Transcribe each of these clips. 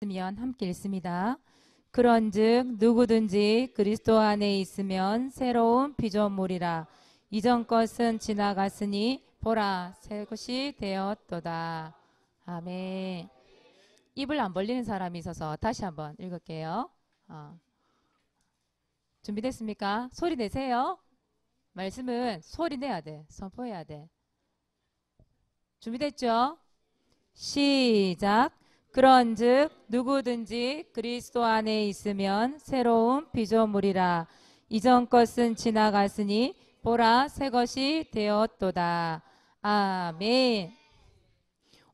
있으면 함께 읽습니다. 그런즉 누구든지 그리스도 안에 있으면 새로운 피조물이라. 이전 것은 지나갔으니 보라 새 것이 되었도다. 아멘. 입을 안 벌리는 사람이 있어서 다시 한번 읽을게요. 준비됐습니까? 소리 내세요. 말씀은 소리 내야 돼. 선포해야 돼. 준비됐죠? 시작. 그런즉 누구든지 그리스도 안에 있으면 새로운 피조물이라. 이전 것은 지나갔으니 보라 새 것이 되었도다. 아멘.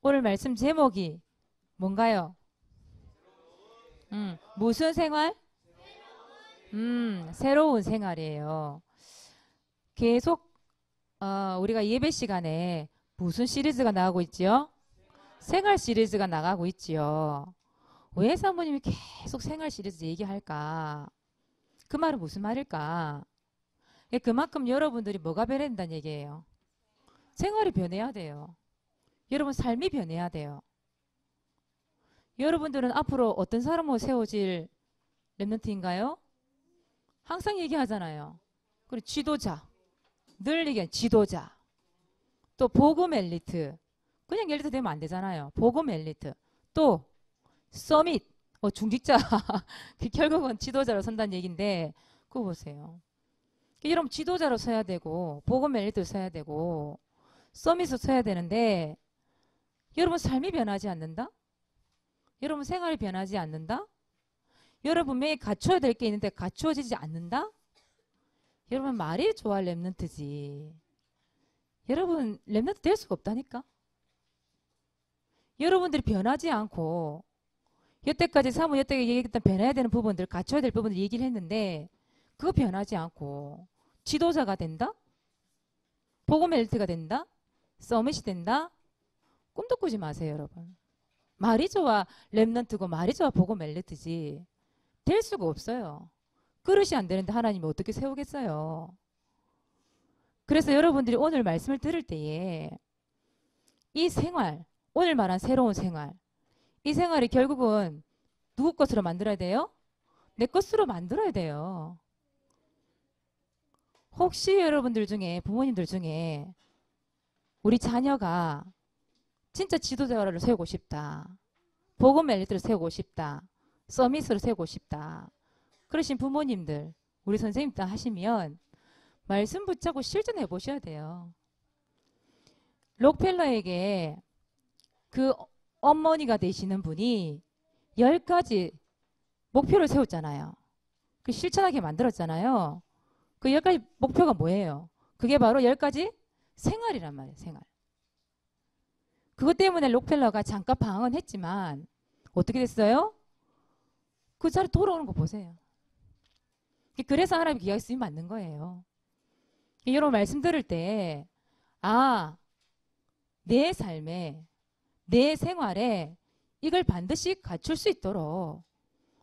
오늘 말씀 제목이 뭔가요? 무슨 생활? 새로운 생활이에요. 계속 우리가 예배 시간에 무슨 시리즈가 나오고 있지요? 생활 시리즈가 나가고 있지요. 왜 사모님이 계속 생활 시리즈 얘기할까? 그 말은 무슨 말일까? 그만큼 여러분들이 뭐가 변해야 된다는 얘기예요. 생활이 변해야 돼요. 여러분 삶이 변해야 돼요. 여러분들은 앞으로 어떤 사람으로 세워질 랩런트인가요? 항상 얘기하잖아요. 그리고 지도자, 늘 얘기한 지도자, 또 복음 엘리트. 그냥 엘리트 되면 안 되잖아요. 복음 엘리트. 또 서밋, 중직자. 결국은 지도자로 선다는 얘기인데 그거 보세요. 여러분 지도자로 서야 되고 복음 엘리트로 서야 되고 서밋으로 서야 되는데 여러분 삶이 변하지 않는다? 여러분 생활이 변하지 않는다? 여러분 매일 갖춰야 될 게 있는데 갖추어지지 않는다? 여러분 말이 좋아할 랩런트지. 여러분 랩런트 될 수가 없다니까? 여러분들이 변하지 않고 여태까지 사모 여태까지 얘기했던 변해야 되는 부분들, 갖춰야 될 부분들 얘기를 했는데 그거 변하지 않고 지도자가 된다? 복음 엘리트가 된다? 서밋이 된다? 꿈도 꾸지 마세요, 여러분. 말이 좋아 랩런트고 말이 좋아 복음 엘리트지 될 수가 없어요. 그릇이 안 되는데 하나님이 어떻게 세우겠어요? 그래서 여러분들이 오늘 말씀을 들을 때에 이 생활, 오늘 말한 새로운 생활, 이 생활이 결국은 누구 것으로 만들어야 돼요? 내 것으로 만들어야 돼요. 혹시 여러분들 중에 부모님들 중에 우리 자녀가 진짜 지도자를 세우고 싶다, 복음 엘리트를 세우고 싶다, 서밋으로 세우고 싶다 그러신 부모님들, 우리 선생님 다 하시면 말씀 붙잡고 실천해 보셔야 돼요. 록펠러에게 그 어머니가 되시는 분이 10가지 목표를 세웠잖아요. 그 실천하게 만들었잖아요. 그 10가지 목표가 뭐예요? 그게 바로 10가지 생활이란 말이에요. 생활. 그것 때문에 록펠러가 잠깐 방황은 했지만 어떻게 됐어요? 그 자리 돌아오는 거 보세요. 그래서 하나님 기약이 쓰임 맞는 거예요. 여러분 말씀 들을 때 내 삶에 내 생활에 이걸 반드시 갖출 수 있도록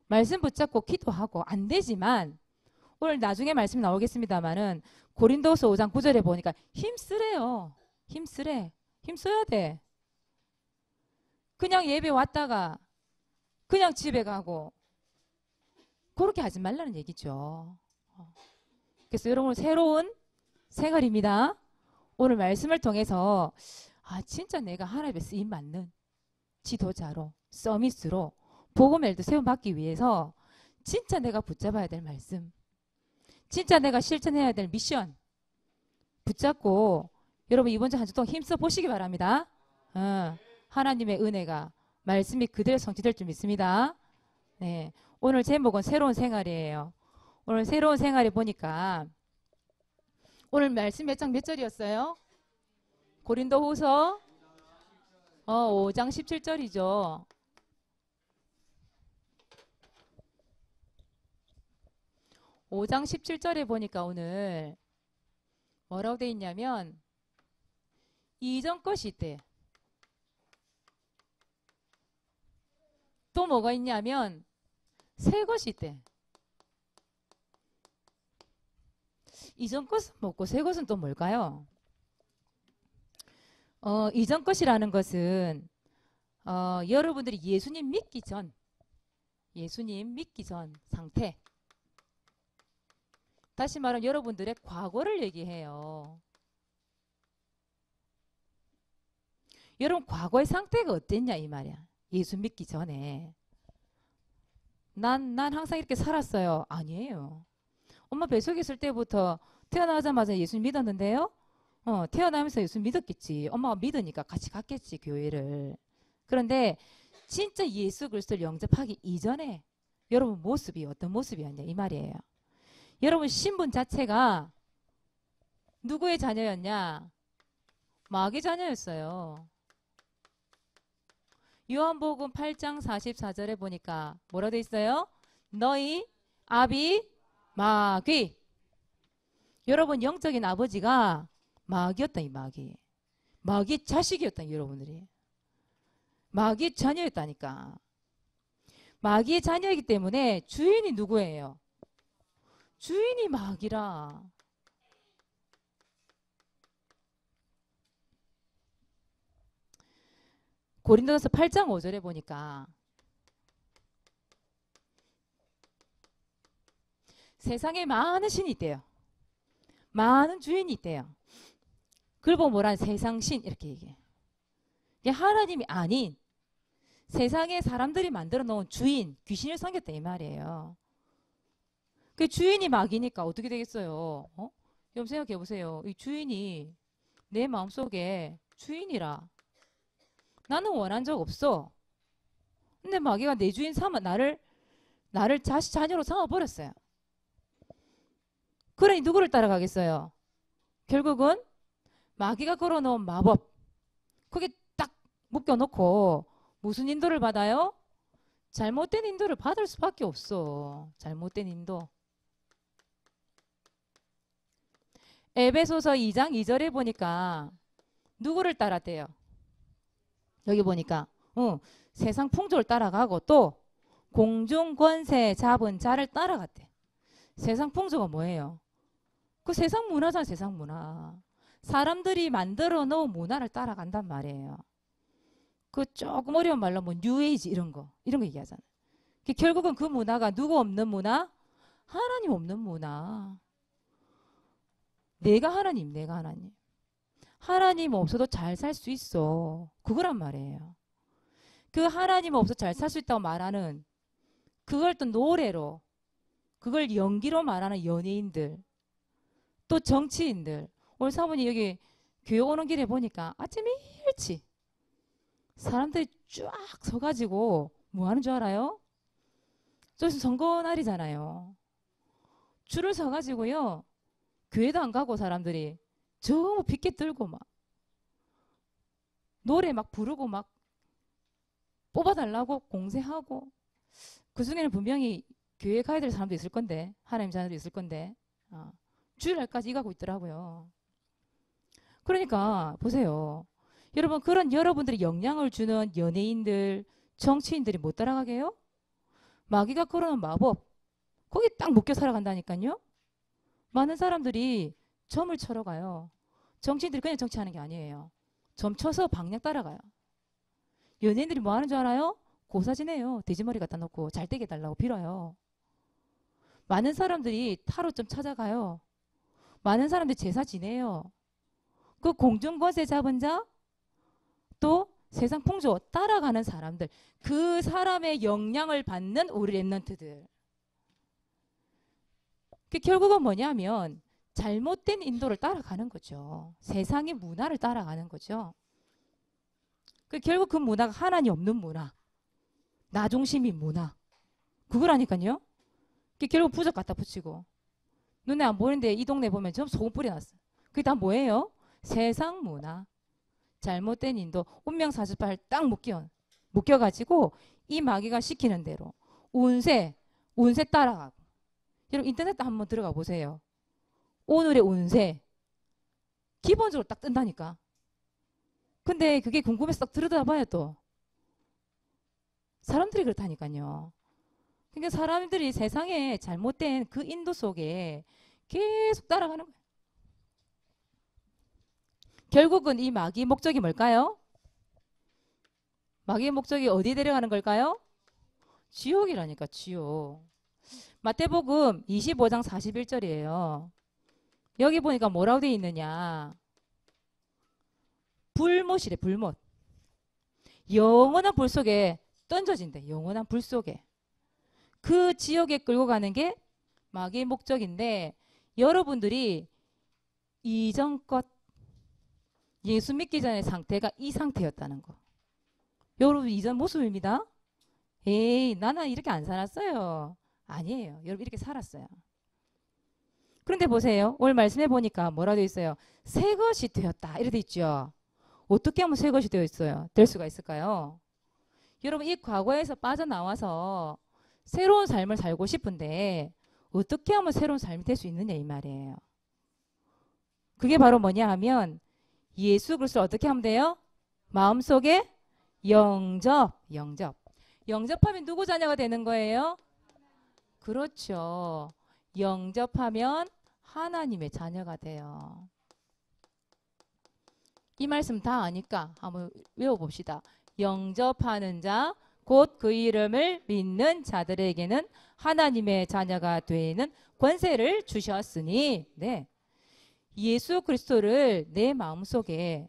말씀 붙잡고 기도하고 안 되지만 오늘 나중에 말씀 나오겠습니다만은 고린도서 5장 9절에 보니까 힘쓰래요. 힘써야 돼. 그냥 예배 왔다가 그냥 집에 가고 그렇게 하지 말라는 얘기죠. 그래서 여러분 새로운 생활입니다. 오늘 말씀을 통해서 진짜 내가 하나님의 쓰임 받는 지도자로 서밋으로 복음 엘리트 세움받기 위해서 진짜 내가 붙잡아야 될 말씀, 진짜 내가 실천해야 될 미션 붙잡고 여러분 이번 주 한 주 동안 힘써 보시기 바랍니다. 하나님의 은혜가 말씀이 그대로 성취될 줄 믿습니다. 네, 오늘 제목은 새로운 생활이에요. 오늘 새로운 생활에 보니까 오늘 말씀 몇 장 몇 절이었어요? 고린도후서 5장 17절이죠. 오 장 17절에 보니까 오늘 뭐라고 돼 있냐면 이전 것이 있대. 또 뭐가 있냐면 새 것이 있대. 이전 것은 뭐고 새 것은 또 뭘까요? 이전 것이라는 것은 여러분들이 예수님 믿기 전 예수님 믿기 전 상태. 다시 말하면 여러분들의 과거를 얘기해요. 여러분 과거의 상태가 어땠냐 이 말이야. 예수 믿기 전에. 난 항상 이렇게 살았어요. 아니에요. 엄마 뱃속에 있을 때부터 태어나자마자 예수 믿었는데요. 태어나면서 예수 믿었겠지. 엄마가 믿으니까 같이 갔겠지 교회를. 그런데 진짜 예수 그리스도를 영접하기 이전에 여러분 모습이 어떤 모습이었냐 이 말이에요. 여러분 신분 자체가 누구의 자녀였냐? 마귀 자녀였어요. 요한복음 8장 44절에 보니까 뭐라 돼 있어요? 너희 아비 마귀. 여러분 영적인 아버지가 마귀였다 이 마귀. 마귀 자식이었다 여러분들이. 마귀 자녀였다니까. 마귀의 자녀이기 때문에 주인이 누구예요? 주인이 마귀라. 고린도전서 8장 5절에 보니까 세상에 많은 신이 있대요. 많은 주인이 있대요. 그걸 보고 뭐라 세상 신 이렇게 얘기해. 이게 하나님이 아닌 세상에 사람들이 만들어 놓은 주인, 귀신을 섬겼다 이 말이에요. 그 주인이 마귀니까 어떻게 되겠어요? 여러분 생각해 보세요. 이 주인이 내 마음속에 주인이라. 나는 원한 적 없어. 근데 마귀가 내 주인 삼아 나를 자녀로 삼아버렸어요. 그러니 누구를 따라가겠어요? 결국은 마귀가 걸어놓은 마법 거기 딱 묶여놓고 무슨 인도를 받아요? 잘못된 인도를 받을 수밖에 없어. 잘못된 인도. 에베소서 2장 2절에 보니까 누구를 따랐대요? 여기 보니까 세상 풍조를 따라가고 또 공중 권세 잡은 자를 따라갔대. 세상 풍조가 뭐예요? 그 세상 문화잖아. 세상 문화. 사람들이 만들어 놓은 문화를 따라간단 말이에요. 그 조금 어려운 말로 뭐 뉴에이지 이런 거 얘기하잖아요. 결국은 그 문화가 누구 없는 문화? 하나님 없는 문화. 내가 하나님. 하나님 없어도 잘 살 수 있어. 그거란 말이에요. 그 하나님 없어도 잘 살 수 있다고 말하는 그걸 또 노래로 그걸 연기로 말하는 연예인들 또 정치인들. 오늘 사모님 여기 교회 오는 길에 보니까 아침 일찍 사람들이 쫙 서가지고 뭐 하는 줄 알아요? 저기서 선거 날이잖아요. 줄을 서가지고요. 교회도 안 가고 사람들이 저 빗개 들고 막 노래 막 부르고 막 뽑아달라고 공세하고 그 중에는 분명히 교회 가야 될 사람도 있을 건데 하나님 자녀도 있을 건데 주일날까지 이가고 있더라고요. 그러니까 보세요. 여러분 그런 여러분들이 영향을 주는 연예인들 정치인들이 못 따라가게요? 마귀가 걸어놓은 마법 거기 딱 묶여 살아간다니까요. 많은 사람들이 점을 쳐러 가요. 정치인들이 그냥 정치하는 게 아니에요. 점 쳐서 방향 따라가요. 연예인들이 뭐 하는 줄 알아요? 고사지내요. 돼지머리 갖다 놓고 잘 되게 해달라고 빌어요. 많은 사람들이 타로점 찾아가요. 많은 사람들이 제사 지내요. 그 공중권세 잡은 자 또 세상 풍조 따라가는 사람들 그 사람의 영향을 받는 우리 랩런트들 결국은 뭐냐면 잘못된 인도를 따라가는 거죠. 세상의 문화를 따라가는 거죠. 결국 그 문화가 하나님 없는 문화 나 중심인 문화 그거라니까요. 결국 부적 갖다 붙이고 눈에 안 보이는데 이 동네 보면 전부 소금 뿌려놨어. 그게 다 뭐예요? 세상 문화 잘못된 인도 운명사주팔 딱 묶여가지고 이 마귀가 시키는 대로 운세 따라가고 여러분 인터넷 한번 들어가 보세요. 오늘의 운세 기본적으로 딱 뜬다니까. 근데 그게 궁금해서 딱 들여다봐요. 또 사람들이 그렇다니까요. 그러니까 사람들이 세상에 잘못된 그 인도 속에 계속 따라가는 거예요. 결국은 이 마귀의 목적이 뭘까요? 마귀의 목적이 어디 데려가는 걸까요? 지옥이라니까, 지옥. 마태복음 25장 41절이에요. 여기 보니까 뭐라고 되어 있느냐. 불못이래, 불못. 영원한 불 속에 던져진대, 영원한 불 속에. 그 지옥에 끌고 가는 게 마귀의 목적인데, 여러분들이 이전껏 예수 믿기 전의 상태가 이 상태였다는 거. 여러분 이전 모습입니다. 에이, 나는 이렇게 안 살았어요. 아니에요. 여러분 이렇게 살았어요. 그런데 보세요. 오늘 말씀해 보니까 뭐라 되어 있어요? 새 것이 되었다. 이렇게 되어 있죠. 어떻게 하면 새 것이 되어 있어요? 될 수가 있을까요? 여러분 이 과거에서 빠져나와서 새로운 삶을 살고 싶은데 어떻게 하면 새로운 삶이 될 수 있느냐 이 말이에요. 그게 바로 뭐냐 하면 예수 그리스도를 어떻게 하면 돼요? 마음속에 영접하면 누구 자녀가 되는 거예요? 그렇죠. 영접하면 하나님의 자녀가 돼요. 이 말씀 다 아니까 한번 외워봅시다. 영접하는 자, 곧 그 이름을 믿는 자들에게는 하나님의 자녀가 되는 권세를 주셨으니, 네. 예수 그리스도를 내 마음속에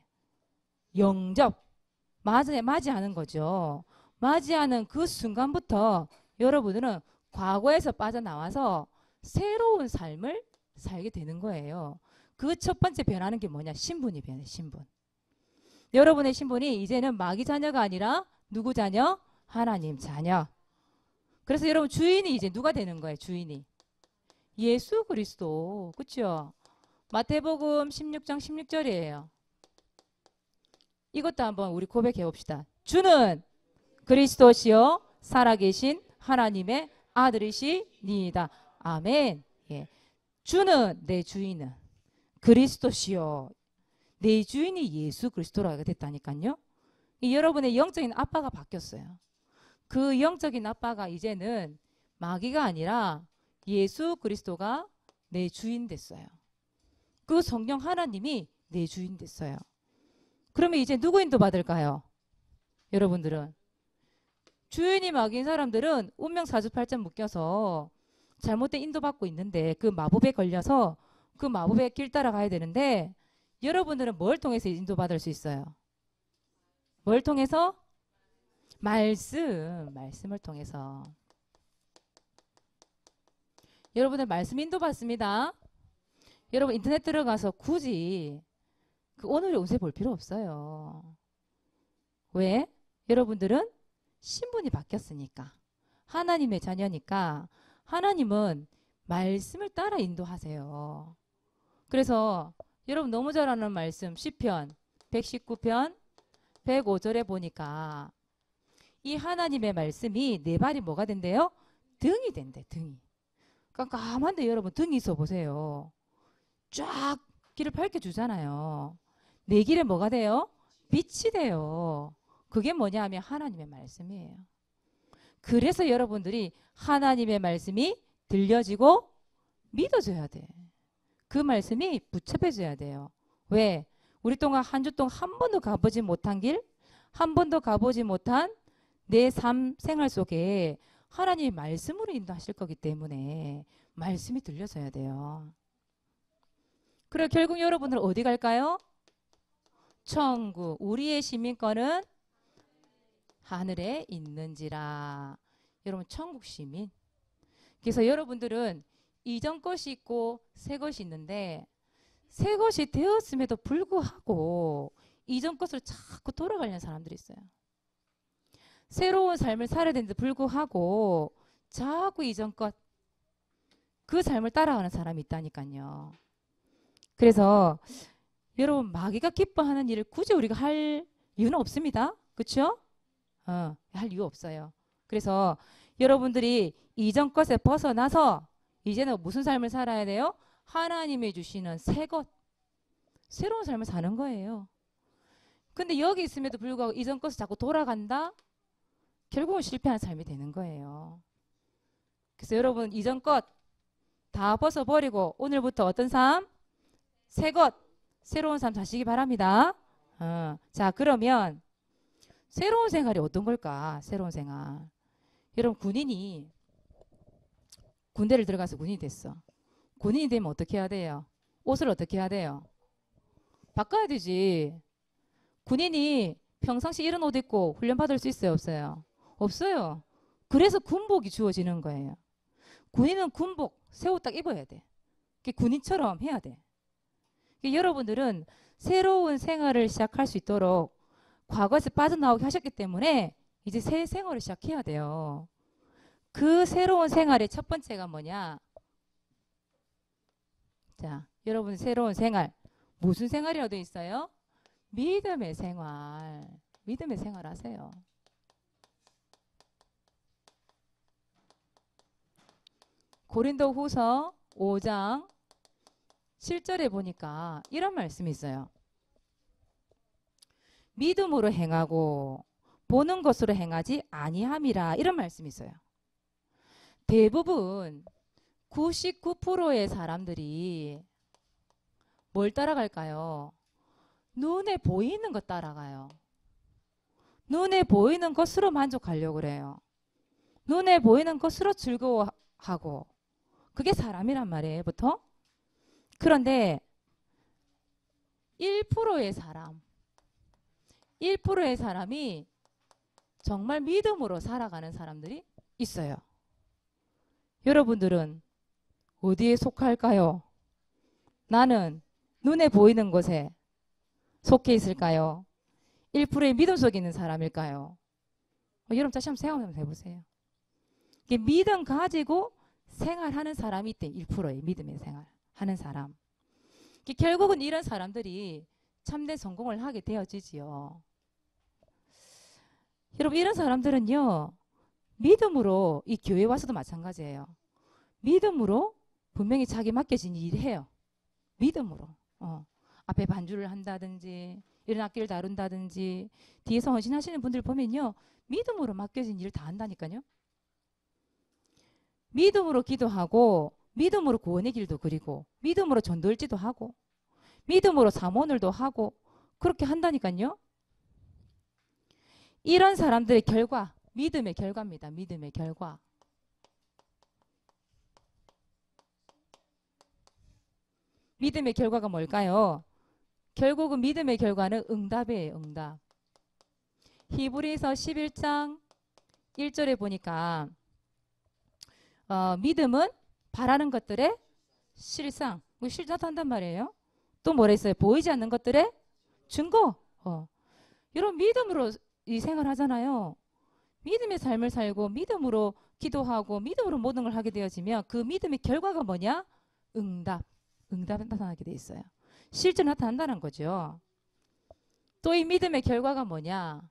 맞이하는 거죠. 맞이하는 그 순간부터 여러분들은 과거에서 빠져나와서 새로운 삶을 살게 되는 거예요. 그 첫 번째 변하는 게 뭐냐? 신분이 변해, 신분. 여러분의 신분이 이제는 마귀 자녀가 아니라 누구 자녀? 하나님 자녀. 그래서 여러분 주인이 이제 누가 되는 거예요? 주인이. 예수 그리스도. 그렇죠? 마태복음 16장 16절이에요. 이것도 한번 우리 고백해 봅시다. 주는 그리스도시요 살아계신 하나님의 아들이시니이다. 아멘. 예. 주는 내 주인은 그리스도시요. 내 주인이 예수 그리스도라고 됐다니까요. 여러분의 영적인 아빠가 바뀌었어요. 그 영적인 아빠가 이제는 마귀가 아니라 예수 그리스도가 내 주인 됐어요. 그 성령 하나님이 내 주인 됐어요. 그러면 이제 누구 인도 받을까요? 여러분들은 주인이 마귀인 사람들은 운명 사주팔자 묶여서 잘못된 인도받고 있는데 그 마법에 걸려서 그 마법의 길 따라가야 되는데 여러분들은 뭘 통해서 인도받을 수 있어요? 뭘 통해서? 말씀을 통해서. 여러분들 말씀 인도받습니다. 여러분 인터넷 들어가서 굳이 그 오늘의 운세 볼 필요 없어요. 왜? 여러분들은 신분이 바뀌었으니까. 하나님의 자녀니까 하나님은 말씀을 따라 인도하세요. 그래서 여러분 너무 잘 아는 말씀 시편 119편 105절에 보니까 이 하나님의 말씀이 내 발이 뭐가 된대요? 등이 된대. 등이. 깜깜한데 여러분 등이 있어 보세요. 쫙 길을 밝혀주잖아요. 내 길에 뭐가 돼요? 빛이 돼요. 그게 뭐냐 하면 하나님의 말씀이에요. 그래서 여러분들이 하나님의 말씀이 들려지고 믿어져야 돼. 그 말씀이 붙잡혀져야 돼요. 왜? 우리 동안 한 주 동안 한 번도 가보지 못한 길, 한 번도 가보지 못한 내 삶 생활 속에 하나님이 말씀으로 인도하실 거기 때문에 말씀이 들려져야 돼요. 그래 결국 여러분들은 어디 갈까요? 천국. 우리의 시민권은 하늘에 있는지라. 여러분 천국 시민. 그래서 여러분들은 이전 것이 있고 새 것이 있는데 새 것이 되었음에도 불구하고 이전 것으로 자꾸 돌아가려는 사람들이 있어요. 새로운 삶을 살아야 되는데 불구하고 자꾸 이전 것 그 삶을 따라가는 사람이 있다니까요. 그래서 여러분 마귀가 기뻐하는 일을 굳이 우리가 할 이유는 없습니다. 그렇죠? 할 이유 없어요. 그래서 여러분들이 이전 것에 벗어나서 이제는 무슨 삶을 살아야 돼요? 하나님이 주시는 새 것, 새로운 삶을 사는 거예요. 근데 여기 있음에도 불구하고 이전 것을 자꾸 돌아간다? 결국은 실패하는 삶이 되는 거예요. 그래서 여러분 이전 것 다 벗어버리고 오늘부터 어떤 삶? 새 것, 새로운 삶 사시기 바랍니다. 자 그러면 새로운 생활이 어떤 걸까? 새로운 생활. 여러분 군인이 군대를 들어가서 군인이 됐어. 군인이 되면 어떻게 해야 돼요? 옷을 어떻게 해야 돼요? 바꿔야 되지. 군인이 평상시 이런 옷 입고 훈련 받을 수 있어요? 없어요? 없어요. 그래서 군복이 주어지는 거예요. 군인은 군복, 새 옷 딱 입어야 돼. 군인처럼 해야 돼. 여러분들은 새로운 생활을 시작할 수 있도록 과거에서 빠져나오게 하셨기 때문에 이제 새 생활을 시작해야 돼요. 그 새로운 생활의 첫 번째가 뭐냐? 자, 여러분 새로운 생활. 무슨 생활이라고 되어 있어요? 믿음의 생활. 믿음의 생활 하세요. 고린도 후서 5장 7절에 보니까 이런 말씀이 있어요. 믿음으로 행하고 보는 것으로 행하지 아니함이라, 이런 말씀이 있어요. 대부분 99%의 사람들이 뭘 따라갈까요? 눈에 보이는 것 따라가요. 눈에 보이는 것으로 만족하려고 그래요. 눈에 보이는 것으로 즐거워하고, 그게 사람이란 말이에요, 보통. 그런데 1%의 사람, 1%의 사람이 정말 믿음으로 살아가는 사람들이 있어요. 여러분들은 어디에 속할까요? 나는 눈에 보이는 것에 속해 있을까요? 1%의 믿음 속에 있는 사람일까요? 여러분 다시 한번 생각 한번 해보세요. 믿음 가지고 생활하는 사람이 있대. 1%의 믿음의 생활하는 사람. 결국은 이런 사람들이 참된 성공을 하게 되어지지요. 여러분 이런 사람들은요, 믿음으로, 이 교회 와서도 마찬가지예요. 믿음으로 분명히 자기 맡겨진 일을 해요. 믿음으로. 앞에 반주를 한다든지 이런 악기를 다룬다든지 뒤에서 헌신하시는 분들 보면요, 믿음으로 맡겨진 일을 다 한다니까요. 믿음으로 기도하고 믿음으로 구원의 길도 그리고 믿음으로 전도일지도 하고 믿음으로 사모늘도 하고 그렇게 한다니까요. 이런 사람들의 결과, 믿음의 결과입니다. 믿음의 결과. 믿음의 결과가 뭘까요? 결국은 믿음의 결과는 응답이에요. 응답. 히브리서 11장 1절에 보니까 믿음은 바라는 것들의 실상, 실존한단 말이에요. 또 뭐라 했어요? 보이지 않는 것들의 증거. 이런 믿음으로 이 생활하잖아요. 믿음의 삶을 살고 믿음으로 기도하고 믿음으로 모든 걸 하게 되어지면 그 믿음의 결과가 뭐냐? 응답. 응답이 나타나게 돼 있어요. 실제 나타난다는 거죠. 또 이 믿음의 결과가 뭐냐?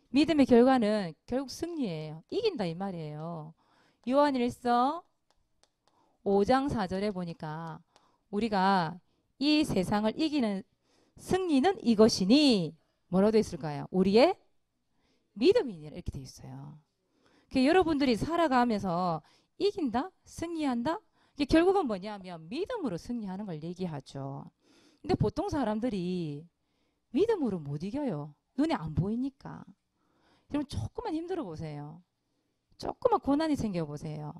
믿음의 결과는 결국 승리예요. 이긴다 이 말이에요. 요한일서 5장 4절에 보니까 우리가 이 세상을 이기는 승리는 이것이니 뭐라고 되어 있을까요? 우리의 믿음이니, 이렇게 되어 있어요. 여러분들이 살아가면서 이긴다? 승리한다? 이게 결국은 뭐냐면 믿음으로 승리하는 걸 얘기하죠. 근데 보통 사람들이 믿음으로 못 이겨요. 눈에 안 보이니까. 여러분 조금만 힘들어 보세요. 조금만 고난이 생겨보세요.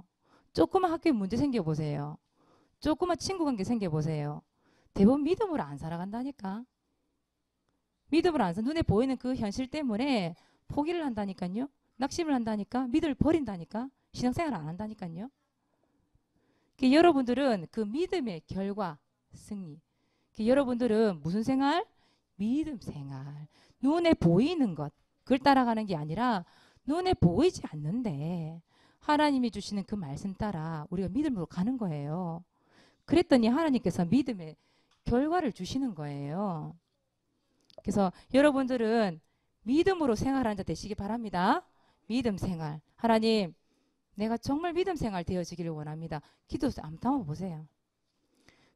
조금만 학교에 문제 생겨보세요. 조금만 친구관계 생겨보세요. 대부분 믿음으로 안 살아간다니까. 믿음으로 안 살아. 눈에 보이는 그 현실 때문에 포기를 한다니까요. 낙심을 한다니까. 믿음을 버린다니까. 신앙생활을 안 한다니까요. 여러분들은 그 믿음의 결과, 승리. 여러분들은 무슨 생활? 믿음 생활. 눈에 보이는 것, 그걸 따라가는 게 아니라 눈에 보이지 않는데 하나님이 주시는 그 말씀 따라 우리가 믿음으로 가는 거예요. 그랬더니 하나님께서 믿음의 결과를 주시는 거예요. 그래서 여러분들은 믿음으로 생활하는 자 되시기 바랍니다. 믿음 생활. 하나님, 내가 정말 믿음 생활 되어지기를 원합니다. 기도해서 한번 담아보세요.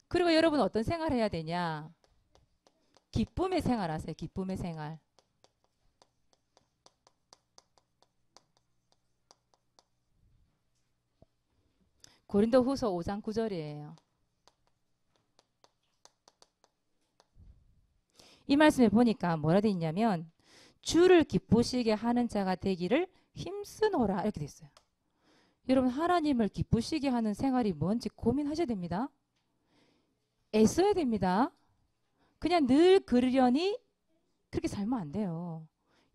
그리고 여러분 어떤 생활 해야 되냐? 기쁨의 생활 하세요. 기쁨의 생활. 고린도 후서 5장 9절이에요. 이 말씀에 보니까 뭐라 되어 있냐면 주를 기쁘시게 하는 자가 되기를 힘쓰노라 이렇게 돼 있어요. 여러분 하나님을 기쁘시게 하는 생활이 뭔지 고민하셔야 됩니다. 애써야 됩니다. 그냥 늘 그러려니 그렇게 살면 안 돼요.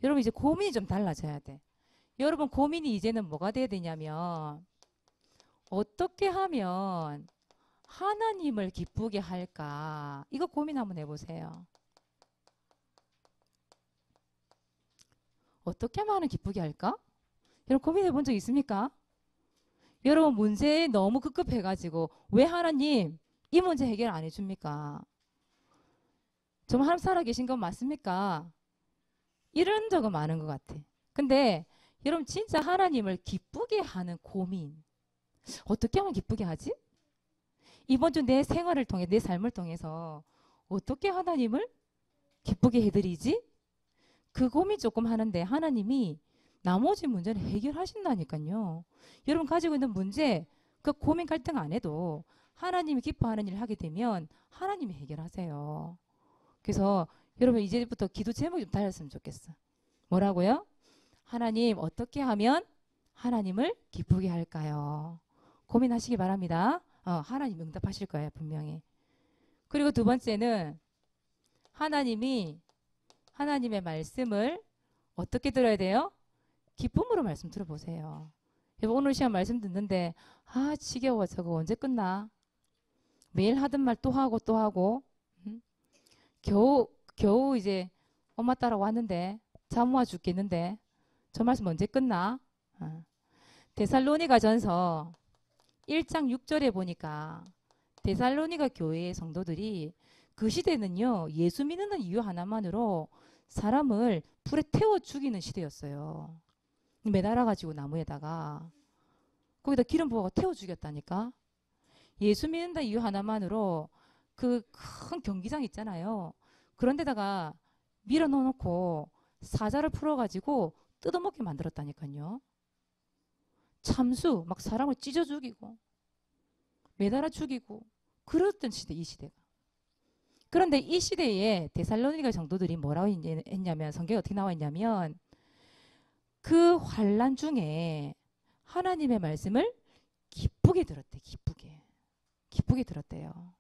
여러분 이제 고민이 좀 달라져야 돼. 여러분 고민이 이제는 뭐가 돼야 되냐면 어떻게 하면 하나님을 기쁘게 할까? 이거 고민 한번 해보세요. 어떻게 하면 하나님 기쁘게 할까? 여러분 고민해 본 적 있습니까? 여러분 문제에 너무 급급해가지고 왜 하나님 이 문제 해결 안 해줍니까? 정말 하나님 살아계신 건 맞습니까? 이런 적은 많은 것 같아. 근데 여러분 진짜 하나님을 기쁘게 하는 고민 어떻게 하면 기쁘게 하지? 이번 주 내 생활을 통해 내 삶을 통해서 어떻게 하나님을 기쁘게 해드리지? 그 고민 조금 하는데 하나님이 나머지 문제는 해결하신다니까요. 여러분 가지고 있는 문제 그 고민 갈등 안 해도 하나님이 기뻐하는 일을 하게 되면 하나님이 해결하세요. 그래서 여러분 이제부터 기도 제목이 좀 달랐으면 좋겠어. 뭐라고요? 하나님 어떻게 하면 하나님을 기쁘게 할까요? 고민하시기 바랍니다. 하나님 응답하실 거예요 분명히. 그리고 두 번째는 하나님이 하나님의 말씀을 어떻게 들어야 돼요? 기쁨으로 말씀 들어보세요. 오늘 시간 말씀 듣는데 지겨워 저거 언제 끝나? 매일 하던 말 또 하고 또 하고 겨우 이제 엄마 따라 왔는데 잠 와 죽겠는데 저 말씀 언제 끝나? 데살로니가 전서 1장 6절에 보니까 데살로니가 교회의 성도들이 그 시대는요 예수 믿는 이유 하나만으로 사람을 불에 태워 죽이는 시대였어요. 매달아가지고 나무에다가 거기다 기름 부어가 태워 죽였다니까. 예수 믿는다 이유 하나만으로 그 큰 경기장 있잖아요. 그런 데다가 밀어 넣어놓고 사자를 풀어가지고 뜯어먹게 만들었다니까요. 참수 막 사람을 찢어 죽이고 매달아 죽이고 그랬던 시대 이 시대가. 그런데 이 시대에 데살로니가 성도들이 뭐라고 했냐면 성경에 어떻게 나와 있냐면 그 환난 중에 하나님의 말씀을 기쁘게 들었대. 기쁘게 들었대요.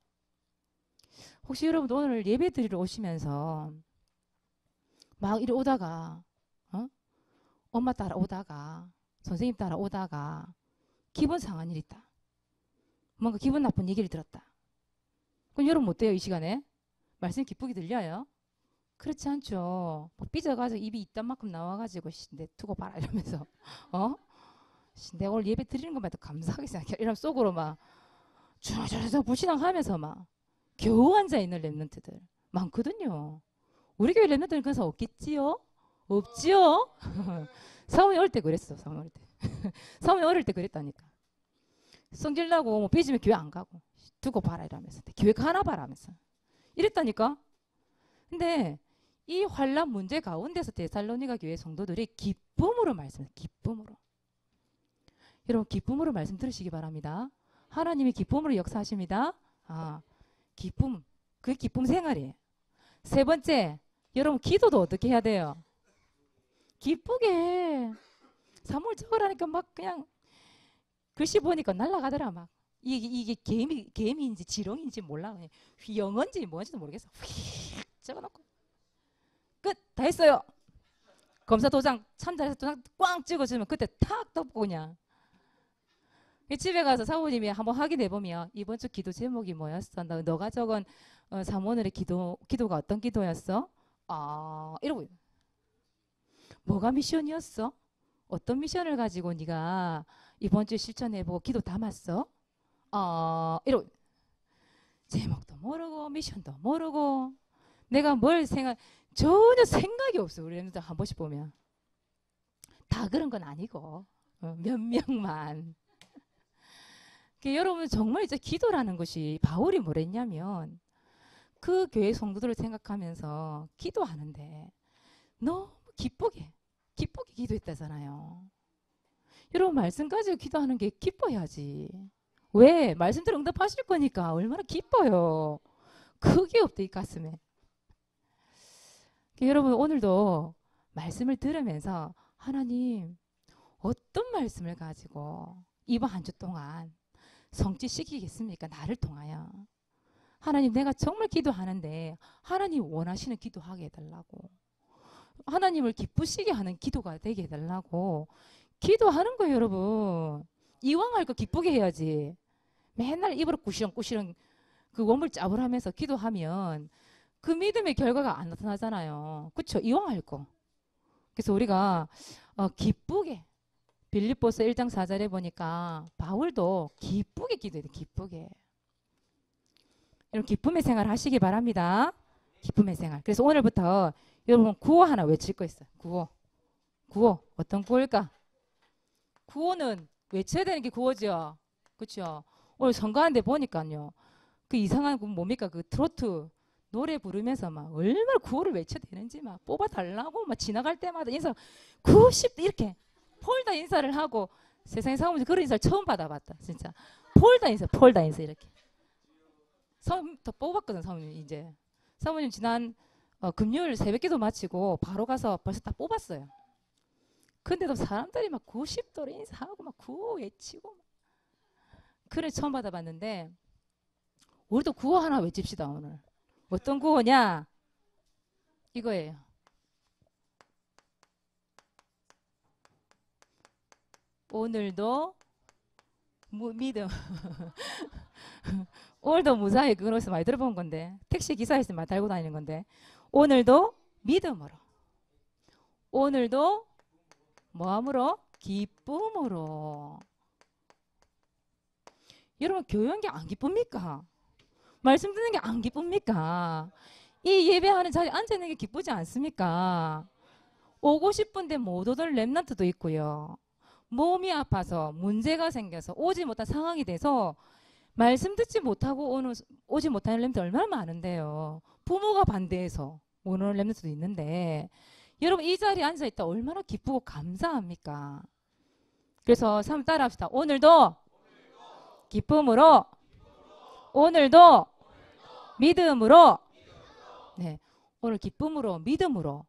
혹시 여러분도 오늘 예배 드리러 오시면서 막 이리 오다가 엄마 따라 오다가 선생님 따라 오다가 기분 상한 일 있다. 뭔가 기분 나쁜 얘기를 들었다. 그럼 여러분 어때요? 이 시간에? 말씀이 기쁘게 들려요? 그렇지 않죠. 막 삐져가지고 입이 이딴만큼 나와가지고 내 두고 봐라 이러면서 내가 오늘 예배 드리는 것만 해도 감사하게 생각해. 이러면 속으로 막 주저주저 불신앙하면서 막 겨우 앉아있는 랩런트들 많거든요. 우리 교회 랩런트는 그래서 없겠지요? 없지요? 사모님 어릴 때 그랬어. 사모님 어릴 때 그랬다니까. 성질나고 뭐 삐지면 교회 안 가고 두고 봐라 이러면서 교회 가나 봐라 하면서 이랬다니까. 근데 이 환난 문제 가운데서 데살로니가 교회 성도들이 기쁨으로 말씀해요. 기쁨으로. 여러분 기쁨으로 말씀 들으시기 바랍니다. 하나님이 기쁨으로 역사하십니다. 기쁨. 그게 기쁨 생활이에요. 세 번째, 여러분 기도도 어떻게 해야 돼요? 기쁘게. 사물 적으라니까 막 그냥 글씨 보니까 날아가더라 막. 이게 개미인지 지렁인지 몰라. 영어인지 뭔지도 모르겠어. 휙 적어놓고 끝. 다 했어요. 검사 도장 참잘해서 도장 꽝 찍어주면 그때 탁 덮고 그냥. 집에 가서 사모님이 한번 확인해보면 이번 주 기도 제목이 뭐였어? 너가 적은 사모늘의 기도가 어떤 기도였어? 이러고 뭐가 미션이었어? 어떤 미션을 가지고 네가 이번 주에 실천해보고 기도 담았어? 이러고 제목도 모르고 미션도 모르고 내가 뭘 전혀 생각이 없어. 우리 애들 한 번씩 보면 다 그런 건 아니고 몇 명만. 여러분 정말 이제 기도라는 것이 바울이 뭐랬냐면 그 교회 성도들을 생각하면서 기도하는데 너무 기쁘게 기도했다잖아요. 여러분 말씀 가지고 기도하는 게 기뻐야지. 왜? 말씀대로 응답하실 거니까 얼마나 기뻐요. 그게 없대 이 가슴에. 여러분 오늘도 말씀을 들으면서 하나님 어떤 말씀을 가지고 이번 한 주 동안 성취시키겠습니까? 나를 통하여. 하나님 내가 정말 기도하는데 하나님 원하시는 기도하게 해달라고. 하나님을 기쁘시게 하는 기도가 되게 해달라고. 기도하는 거예요 여러분. 이왕 할 거 기쁘게 해야지. 맨날 입으로 꾸시렁꾸시렁 그 원물 짜불하면서 기도하면 그 믿음의 결과가 안 나타나잖아요. 그렇죠? 이왕 할 거. 그래서 우리가 기쁘게 빌립보서 1장 4절에 보니까 바울도 기쁘게 기도해야 돼. 기쁘게. 여러분 기쁨의 생활 하시기 바랍니다. 기쁨의 생활. 그래서 오늘부터 여러분 구호 하나 외칠 거 있어요. 구호. 구호. 어떤 구호일까? 구호는 외쳐야 되는 게 구호죠. 그렇죠? 오늘 선거하는데 보니까요. 그 이상한 그 뭡니까? 그 트로트 노래 부르면서 막 얼마나 구호를 외쳐야 되는지 막 뽑아달라고 막 지나갈 때마다 인사 90 이렇게 폴다 인사를 하고 세상에 사무실 그런 인사를 처음 받아봤다. 진짜 폴다 인사 이렇게. 사모님 더 뽑았거든. 사모님 이제 사모님 지난 금요일 새벽기도 마치고 바로 가서 벌써 다 뽑았어요. 근데도 사람들이 막 90도로 인사하고 막 구호 외치고 그래 처음 받아봤는데 우리도 구호 하나 외칩시다. 오늘 어떤 구호냐 이거예요. 오늘도 믿음. 오늘도 무사히 그거에서 많이 들어본 건데 택시 기사에서 많이 달고 다니는 건데 오늘도 믿음으로 오늘도 뭐함으로? 기쁨으로. 여러분 교회한 게 안 기쁩니까? 말씀 듣는 게 안 기쁩니까? 이 예배하는 자리에 앉아있는 게 기쁘지 않습니까? 오고 싶은데 못 오던 렘넌트도 있고요. 몸이 아파서 문제가 생겨서 오지 못한 상황이 돼서 말씀 듣지 못하고 오지 못하는 렘넌트 얼마나 많은데요. 부모가 반대해서 오는 렘넌트도 있는데 여러분 이 자리에 앉아있다 얼마나 기쁘고 감사합니까? 그래서 한번 따라 합시다. 오늘도 기쁨으로 오늘도 믿음으로 네, 오늘 기쁨으로 믿음으로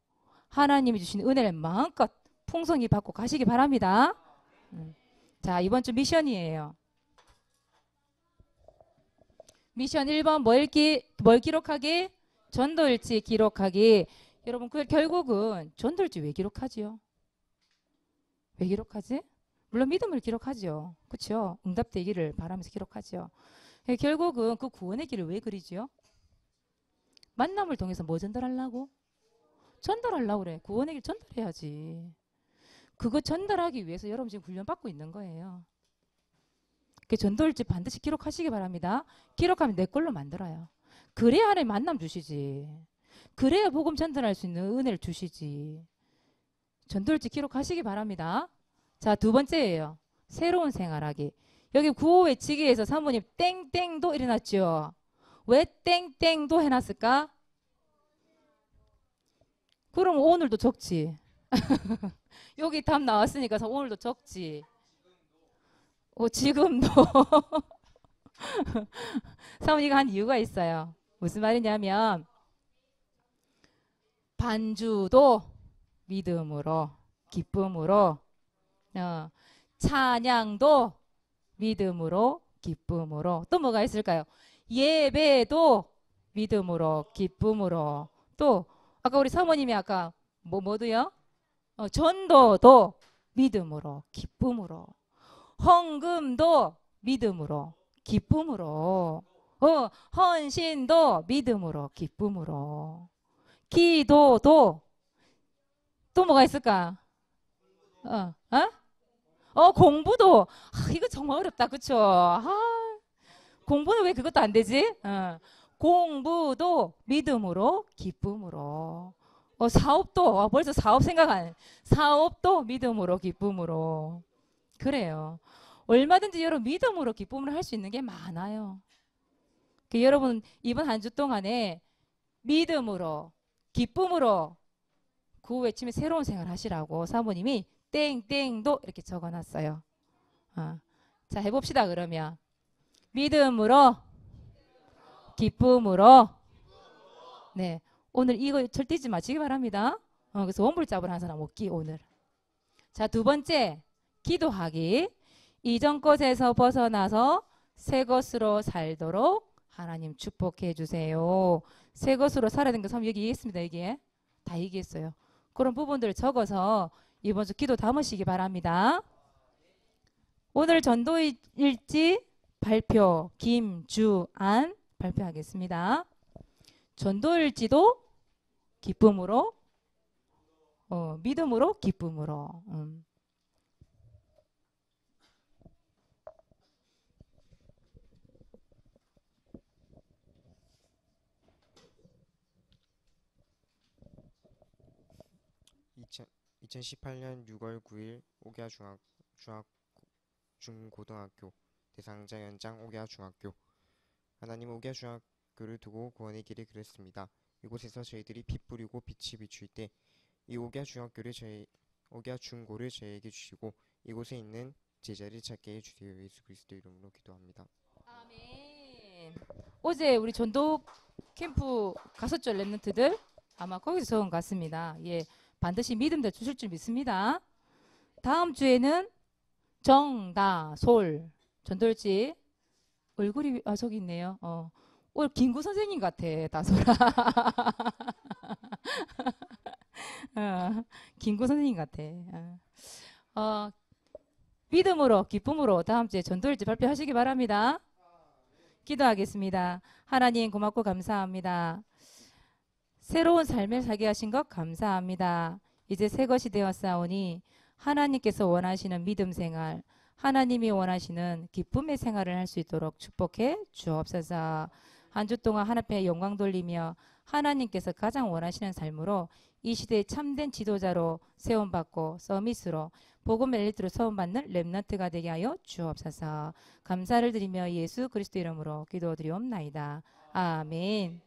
하나님이 주신 은혜를 마음껏 풍성히 받고 가시기 바랍니다. 자 이번 주 미션이에요. 미션 1번 뭘 기록하기? 전도일지 기록하기. 여러분 결국은 전도일지 왜 기록하지요? 왜 기록하지? 물론 믿음을 기록하죠. 그렇죠? 응답되기를 바라면서 기록하죠. 결국은 그 구원의 길을 왜 그리지요? 만남을 통해서 뭐 전달하려고? 전달하려고 그래. 구원의 길 전달해야지. 그거 전달하기 위해서 여러분 지금 훈련받고 있는 거예요. 그 전도일지 반드시 기록하시기 바랍니다. 기록하면 내 걸로 만들어요. 그래야 하나님 만남 주시지. 그래야 복음 전달할 수 있는 은혜를 주시지. 전도일지 기록하시기 바랍니다. 자, 두 번째예요. 새로운 생활하기. 여기 구호 외치기에서 사모님 땡땡도 일어났죠. 왜 땡땡도 해놨을까? 그럼 오늘도 적지. 여기 답 나왔으니까 오늘도 적지. 지금도. 사모님이 한 이유가 있어요. 무슨 말이냐면 반주도 믿음으로 기쁨으로 찬양도 믿음으로 기쁨으로 또 뭐가 있을까요? 예배도 믿음으로 기쁨으로 또 아까 우리 사모님이 아까 뭐도요? 전도도 믿음으로 기쁨으로 헌금도 믿음으로 기쁨으로 헌신도 믿음으로 기쁨으로 기도도 또 뭐가 있을까? 공부도 이거 정말 어렵다 그쵸? 공부는 왜 그것도 안 되지? 공부도 믿음으로 기쁨으로 사업도 벌써 사업 생각하는 사업도 믿음으로 기쁨으로 그래요. 얼마든지 여러분 믿음으로 기쁨으로 할 수 있는 게 많아요. 여러분 이번 한 주 동안에 믿음으로 기쁨으로 구호 외치며 새로운 생활 하시라고 사모님이 땡땡도 이렇게 적어놨어요. 자 해봅시다. 그러면 믿음으로 기쁨으로 네 오늘 이거 절대 잊지 마시기 바랍니다. 그래서 원불잡을 하는 사람 없기 오늘. 자, 두 번째 기도하기. 이전 것에서 벗어나서 새 것으로 살도록 하나님 축복해 주세요. 새 것으로 살아야 되는 거 여기 얘기했습니다. 여기에 다 얘기했어요. 그런 부분들을 적어서 이번 주 기도 담으시기 바랍니다. 오늘 전도일지 발표 김주안 발표하겠습니다. 전도일지도 기쁨으로 믿음으로 기쁨으로 2018년 6월 9일 오기아 중고등학교 대상자 연장 오기아 중학교. 하나님 오기아 중학교를 두고 구원의 길을 그렸습니다. 이곳에서 저희들이 빛 뿌리고 빛이 비출 때 이 오기아 중고를 저희에게 주시고 이곳에 있는 제자를 찾게 해주세요. 예수 그리스도 이름으로 기도합니다. 아멘. 어제 우리 전도 캠프 갔었죠, 랩런트들? 아마 거기서 적은 것 같습니다. 예, 반드시 믿음도 주실 줄 믿습니다. 다음 주에는 정다솔 전도일지 얼굴이 저기 있네요. 오늘 김구 선생님 같아, 다솔아. 김구 선생님 같아. 믿음으로 기쁨으로 다음 주에 전도일지 발표하시기 바랍니다. 기도하겠습니다. 하나님 고맙고 감사합니다. 새로운 삶을 살게 하신 것 감사합니다. 이제 새 것이 되었사오니 하나님께서 원하시는 믿음 생활, 하나님이 원하시는 기쁨의 생활을 할 수 있도록 축복해 주옵소서. 한 주 동안 하나님께 영광 돌리며 하나님께서 가장 원하시는 삶으로 이 시대의 참된 지도자로 세움받고 서밋으로 복음의 엘리트로 세움받는 렘넌트가 되게 하여 주옵소서. 감사를 드리며 예수 그리스도 이름으로 기도드리옵나이다. 아멘.